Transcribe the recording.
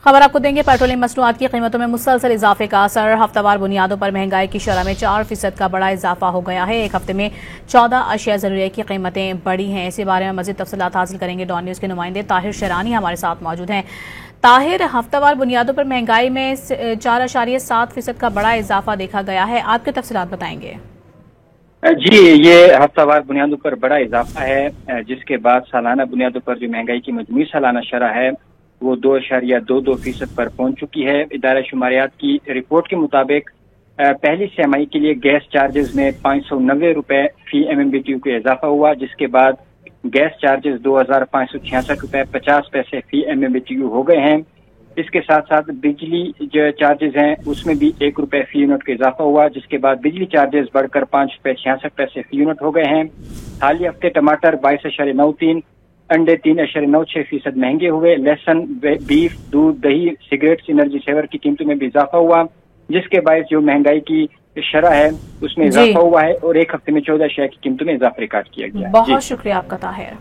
خبر آپ کو دیں گے، پیٹرولیم مصنوعات کی قیمتوں میں مسلسل اضافے کا اثر، ہفتہ وار بنیادوں پر مہنگائی کی شرح میں 4% کا بڑا اضافہ ہو گیا ہے۔ ایک ہفتے میں 14 اشیاء ضروریہ کی قیمتیں بڑھی ہیں۔ اسی بارے میں مزید تفصیلات حاصل کریں گے۔ ڈان نیوز کے نمائندے طاہر شیرانی ہمارے ساتھ موجود ہیں۔ طاہر، ہفتہ وار بنیادوں پر مہنگائی میں 4.7% کا بڑا اضافہ دیکھا گیا ہے، آپ کے تفصیلات بتائیں گے؟ جی، یہ ہفتہ وار بنیادوں پر بڑا اضافہ ہے، جس کے بعد سالانہ بنیادوں پر جو مہنگائی کی مجموعی سالانہ شرح ہے وہ 2.22% پر پہنچ چکی ہے۔ ادارہ شماریات کی رپورٹ کے مطابق پہلی سہ ماہی کے لیے گیس چارجز میں 590 روپے فی MMBTU کا اضافہ ہوا، جس کے بعد گیس چارجز 2566 روپے 50 پیسے فی MMBTU ہو گئے ہیں۔ اس کے ساتھ ساتھ بجلی جو چارجز ہیں اس میں بھی 1 روپے فی یونٹ کا اضافہ ہوا، جس کے بعد بجلی چارجز بڑھ کر 5 روپے 66 پیسے فی یونٹ ہو گئے ہیں۔ حالیہ ہفتے ٹماٹر 22.93، انڈے 3.96% مہنگے ہوئے، لہسن، بیف، دودھ، دہی، سگریٹس، انرجی سیور کی قیمتوں میں بھی اضافہ ہوا، جس کے باعث جو مہنگائی کی شرح ہے اس میں اضافہ ہوا ہے اور ایک ہفتے میں 14 اشیاء کی قیمتوں میں اضافہ ریکارڈ کیا گیا ہے۔ بہت شکریہ آپ کا طاہر۔